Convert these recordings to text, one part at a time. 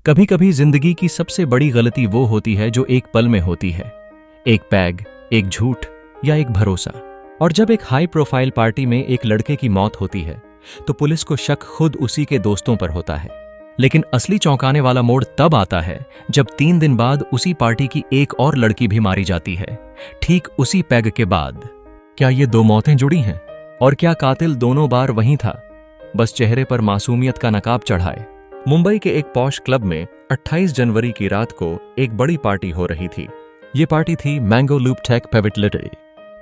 कभी कभी जिंदगी की सबसे बड़ी गलती वो होती है जो एक पल में होती है। एक पैग, एक झूठ या एक भरोसा। और जब एक हाई प्रोफाइल पार्टी में एक लड़के की मौत होती है तो पुलिस को शक खुद उसी के दोस्तों पर होता है। लेकिन असली चौंकाने वाला मोड़ तब आता है जब 3 दिन बाद उसी पार्टी की एक और लड़की भी मारी जाती है, ठीक उसी पैग के बाद। क्या ये 2 मौतें जुड़ी हैं? और क्या कातिल दोनों बार वहीं था, बस चेहरे पर मासूमियत का नकाब चढ़ाए? मुंबई के एक पॉश क्लब में 28 जनवरी की रात को एक बड़ी पार्टी हो रही थी। ये पार्टी थी मैंगो लूप टेक पेविटलिटी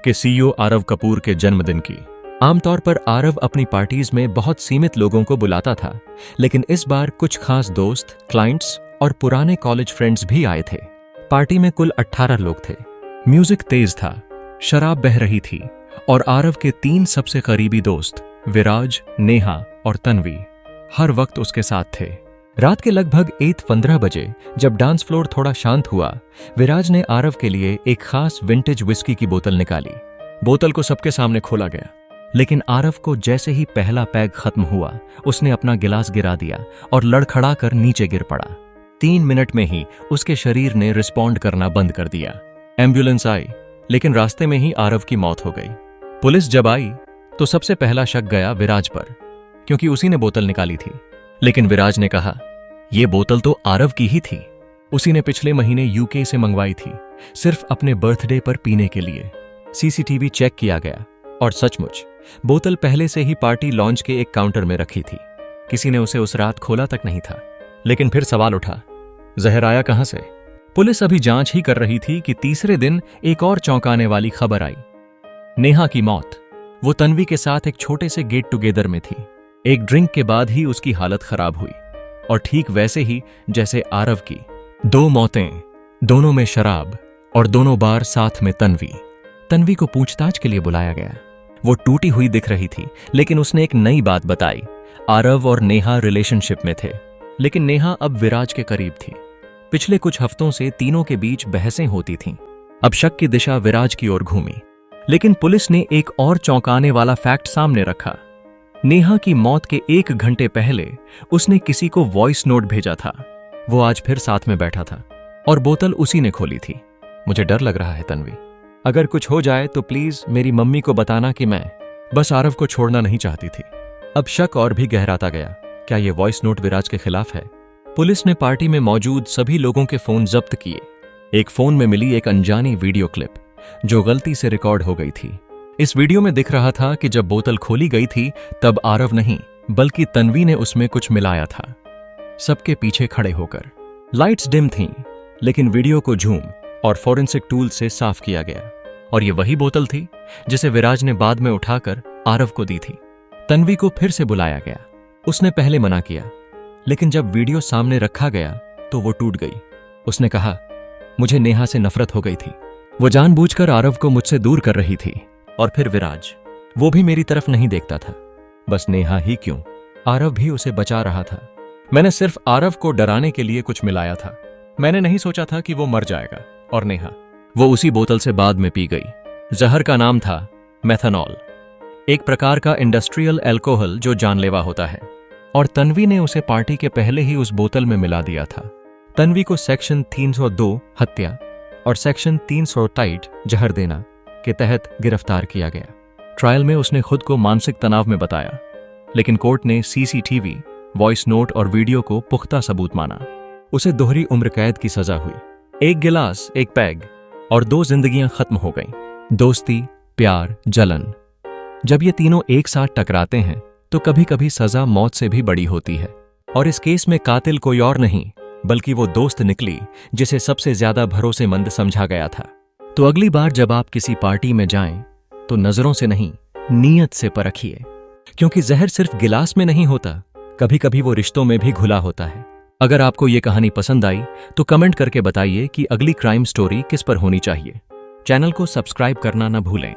के सीईओ आरव कपूर के जन्मदिन की। आमतौर पर आरव अपनी पार्टीज में बहुत सीमित लोगों को बुलाता था, लेकिन इस बार कुछ खास दोस्त, क्लाइंट्स और पुराने कॉलेज फ्रेंड्स भी आए थे। पार्टी में कुल 18 लोग थे। म्यूजिक तेज था, शराब बह रही थी और आरव के 3 सबसे करीबी दोस्त विराज, नेहा और तन्वी हर वक्त उसके साथ थे। रात के लगभग 8:15 बजे जब डांस फ्लोर थोड़ा शांत हुआ, विराज ने आरव के लिए एक खास विंटेज विस्की की बोतल निकाली। बोतल को सबके सामने खोला गया, लेकिन आरव को जैसे ही पहला पैग खत्म हुआ, उसने अपना गिलास गिरा दिया और लड़खड़ा कर नीचे गिर पड़ा। 3 मिनट में ही उसके शरीर ने रिस्पॉन्ड करना बंद कर दिया। एम्बुलेंस आई, लेकिन रास्ते में ही आरव की मौत हो गई। पुलिस जब आई तो सबसे पहला शक गया विराज पर, क्योंकि उसी ने बोतल निकाली थी। लेकिन विराज ने कहा, यह बोतल तो आरव की ही थी। उसी ने पिछले महीने यूके से मंगवाई थी, सिर्फ अपने बर्थडे पर पीने के लिए। सीसीटीवी चेक किया गया और सचमुच बोतल पहले से ही पार्टी लॉन्च के एक काउंटर में रखी थी। किसी ने उसे उस रात खोला तक नहीं था। लेकिन फिर सवाल उठा, जहर आया कहां से? पुलिस अभी जांच ही कर रही थी कि तीसरे दिन एक और चौंकाने वाली खबर आई। नेहा की मौत। वो तन्वी के साथ एक छोटे से गेट टुगेदर में थी। एक ड्रिंक के बाद ही उसकी हालत खराब हुई, और ठीक वैसे ही जैसे आरव की। 2 मौतें, दोनों में शराब और दोनों बार साथ में तन्वी। तन्वी को पूछताछ के लिए बुलाया गया। वो टूटी हुई दिख रही थी, लेकिन उसने एक नई बात बताई। आरव और नेहा रिलेशनशिप में थे, लेकिन नेहा अब विराज के करीब थी। पिछले कुछ हफ्तों से तीनों के बीच बहसें होती थीं। अब शक की दिशा विराज की ओर घूमी। लेकिन पुलिस ने एक और चौंकाने वाला फैक्ट सामने रखा। नेहा की मौत के 1 घंटे पहले उसने किसी को वॉइस नोट भेजा था। वो आज फिर साथ में बैठा था और बोतल उसी ने खोली थी। मुझे डर लग रहा है तन्वी, अगर कुछ हो जाए तो प्लीज मेरी मम्मी को बताना कि मैं बस आरव को छोड़ना नहीं चाहती थी। अब शक और भी गहराता गया। क्या यह वॉइस नोट विराज के खिलाफ है? पुलिस ने पार्टी में मौजूद सभी लोगों के फोन जब्त किए। एक फोन में मिली एक अनजानी वीडियो क्लिप जो गलती से रिकॉर्ड हो गई थी। इस वीडियो में दिख रहा था कि जब बोतल खोली गई थी तब आरव नहीं बल्कि तन्वी ने उसमें कुछ मिलाया था, सबके पीछे खड़े होकर। लाइट्स डिम थीं, लेकिन वीडियो को झूम और फोरेंसिक टूल से साफ किया गया। और ये वही बोतल थी जिसे विराज ने बाद में उठाकर आरव को दी थी। तन्वी को फिर से बुलाया गया। उसने पहले मना किया, लेकिन जब वीडियो सामने रखा गया तो वो टूट गई। उसने कहा, मुझे नेहा से नफरत हो गई थी। वो जानबूझकर आरव को मुझसे दूर कर रही थी। और फिर विराज, वो भी मेरी तरफ नहीं देखता था। बस नेहा ही क्यों, आरव भी उसे बचा रहा था। मैंने सिर्फ आरव को डराने के लिए कुछ मिलाया था। मैंने नहीं सोचा था कि वो मर जाएगा। और नेहा, वो उसी बोतल से बाद में पी गई। जहर का नाम था मेथनॉल, एक प्रकार का इंडस्ट्रियल एल्कोहल जो जानलेवा होता है। और तन्वी ने उसे पार्टी के पहले ही उस बोतल में मिला दिया था। तन्वी को सेक्शन 302 हत्या और सेक्शन 328 जहर देना के तहत गिरफ्तार किया गया। ट्रायल में उसने खुद को मानसिक तनाव में बताया, लेकिन कोर्ट ने सीसीटीवी, वॉइस नोट और वीडियो को पुख्ता सबूत माना। उसे दोहरी उम्र कैद की सजा हुई। 1 गिलास, 1 पैग और 2 जिंदगियां खत्म हो गईं। दोस्ती, प्यार, जलन, जब ये तीनों एक साथ टकराते हैं तो कभी कभी सजा मौत से भी बड़ी होती है। और इस केस में कातिल कोई और नहीं बल्कि वो दोस्त निकली जिसे सबसे ज्यादा भरोसेमंद समझा गया था। तो अगली बार जब आप किसी पार्टी में जाएं तो नजरों से नहीं, नीयत से परखिए, क्योंकि जहर सिर्फ गिलास में नहीं होता, कभी कभी वो रिश्तों में भी घुला होता है। अगर आपको ये कहानी पसंद आई तो कमेंट करके बताइए कि अगली क्राइम स्टोरी किस पर होनी चाहिए। चैनल को सब्सक्राइब करना न भूलें।